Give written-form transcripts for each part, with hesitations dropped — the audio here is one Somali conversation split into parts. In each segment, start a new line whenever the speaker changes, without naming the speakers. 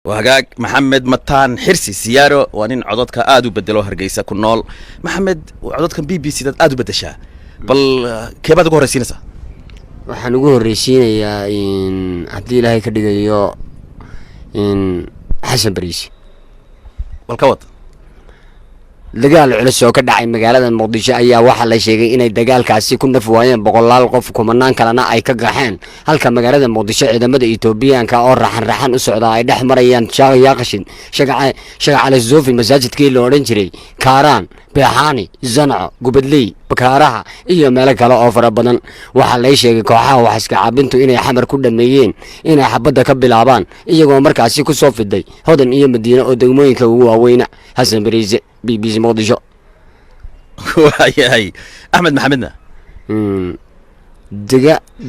وهجاك محمد متان حرسي سيارة وانين عضدك آدو بدلو هرجيسا كنول محمد عضدك بي سي آدو بدشاه بل كيف هذا جوهر سينسا
waxaan ugu horeysiinayaa in haddii ilaahay ka dhigayo in xasan bariisi
balkawad
dagaal culus oo ka dhacay magaalada Muqdisho ayaa waxa la sheegay inay dagaalkaasi ku naf waayeen boqolaal qof kumanaan kalena ay ka gaxeen halka magaalada Muqdisho ciidamada Itoobiyaanka oo raxan u socda ay dhex marayaan yaaqashin shaqaale Zofi masaajidkii loo oran jiray Kaaraan Beexaani Zanco Gubadley Bakaaraha iyo meel kale oo fara badan waxa la sheegay kooxaha wax iska caabintu inay xamar ku dhameeyeen inay xabada ka bilaabaan iyagoo markaasi ku soo fiday hodan iyo Madiina oo degmooyinka ugu waaweyn Xasan Bariisi BBC Muqdisho
هاي أحمد محمدنا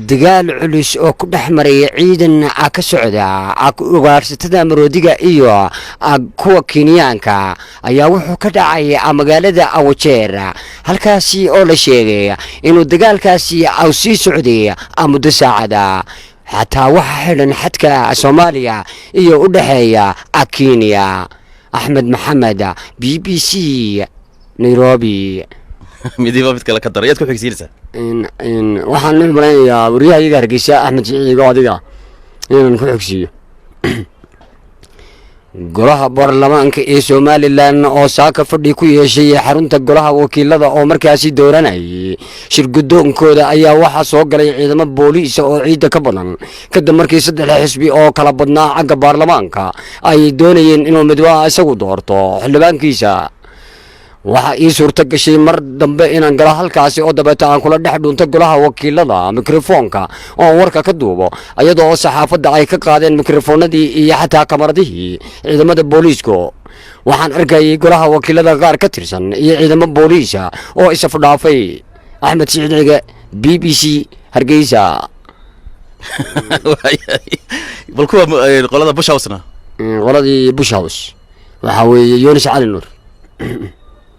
dagaal culus oo ku dhex maray ciidan ka socda ugaarsatada Maroodiga iyo kuwa Kenyaanka ayaa wuxuu ka dhacay magaalada Awajeer halkaasi oo la sheegay inuu dagaalkaasi uu sii socday muddo saacada xataa waxa xiran xadka Soomaaliya iyo u dhaxeeya Kenya أحمد محمد BBC نيروبي
ميديفا بتكلم كدر يدك في كسيرسة
إن وحنا نبغى يا وريها يقدر كيسة أحمد سعيد قاعد يقع إن نكون كسية قراها برلمانك إسماعيل لأن أوساك فدي كوي شيء حرنت قراها وكيل هذا عمر كاسي دورنا شرقدون كودا أي واحد سوق لي عندما بوليس أو عيد كبرنا كده مركز الحزبي أو كلابنا عند برلمانك أي دونين إنه مدوا سووا دورته حلبان كيسا waxa ii suurta gashay mar dambe inaan gala halkaasi oo dabeeta aan kula dhex dhunto golaha wakiilada mikrofoonka oo warka ka duubo ayadoo saxaafadda ay ka qaadeen mikrofoonadii iyo xataa kamaradihii ciidamada booliisku waxaan arkayay golaha wakiilada qaar ka tirsan iyo ciidamada booliiska oo isafdhaafay Axmed Siciid BBC Hargeysa
balkuwa qolada Bush House-na
qoladii Bush House waxa weeye Yunus Cali Nuur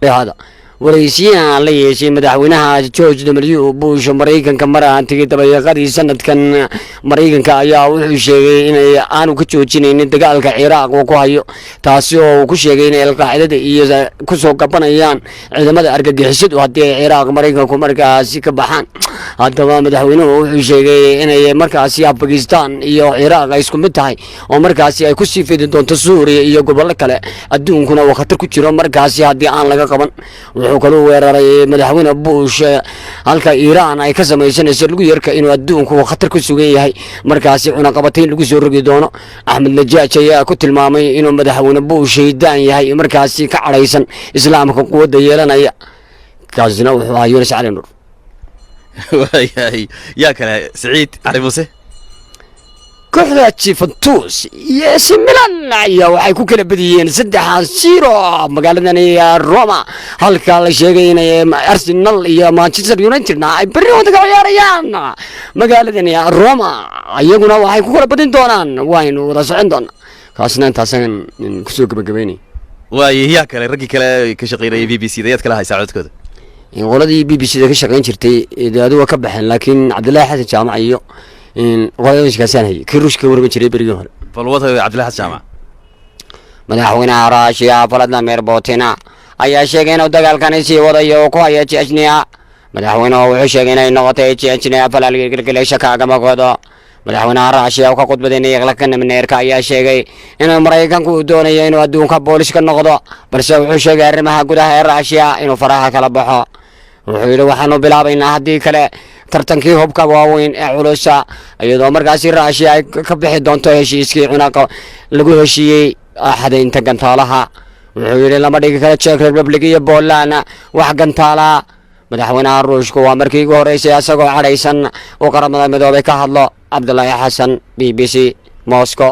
هذا ورئيسيا اللي شيء مدحونها جورج دبليو بوش مريكان كمرة تيجي تبي قدي سنة كان مريكان كأيا وشيء إن أنا كتشوتشين إن تقال كعراق وكوهيو تاسيو وكشيء إن القاعدة إيه كسو كبنا يان عندما أرجع جهزت وهدي عراق مريكان كمركا سيك بحان هذا ما مدحونه وشيء إن مركا آسيا باكستان إيه عراق يسكن بتاعي ومركا آسيا كسي في دون تصوري إيه قبل كله أدون كنا وخطر كتير مركا آسيا هدي أنا لقى كمان وحكلوا weeraray madaxweyne Bush halka Iran ay ka sameeysanayso lagu yarka inuu adduunku khatar ku sugan yahay markaasi cuna qabateen lagu soo rogi doono Ahmed Najaaj ayaa ku tilmaamay inuu madaxweyne Bush shaydaan yahay markaasi ka careysan islaamka quwadda yeelanaya kaasina wuxuu ahaa Yunus Cali Nuur
يا كلا سعيد علي موسى
kooxda Juventus iyo AC Milan ayaa waxay ku kala badiyeen 3-0 magaaladani Roma halka la sheegay in Arsenal iyo Manchester United ay bari wada ciyaarayaan magaaladani Roma ayaguna waxay ku kala badin doonaan waynu wada socon doonaa kaasna intaasan ku soo gabagabeynay
يا كلا رجي كلا كشقيرة BBC ديت كلا هاي ساعدكود
qoladii BBC ka shaqeyn jirtay idaadu ka baxeen laakiin Cabdullaahi Xasan Jaamac iyo إن قايش كسانه كيروش كور بتشري بريجون
فالوضع عبد الله الجامع
مدحونا راشيا فلدنا مربوطنا أي شيء كنا ودقال كان يسي وضع يوكو أي شيء أجنيا مدحونا وحشة كنا إنه شيء أجنيا فلا كل شكا كما قدا مدحونا راشيا وكقط بدني يغلقنا من نيرك أي شيء إنه مريكان كودوني إنه أدون كبوليس كنقضا بس وحشة غير ما هقولها راشيا إنه فراها كلبها وحيل وحنو بلابين هدي كله tartankii hubka waaweyn ee culusa iyadoo markaasi Russia ay ka bixi doonto heshiiskii cunaqo lagu heshiiyay xadaynta gantaalaha wuxuu yiri lama dhigi karo Czech Republic iyo Poland wax gantaala madaxweynaha Ruushka waa markii ugu horeysay asagoo cadhaysan oo qaramada midoobay ka hadlo Cabdullaahi Xasan BBC Moscow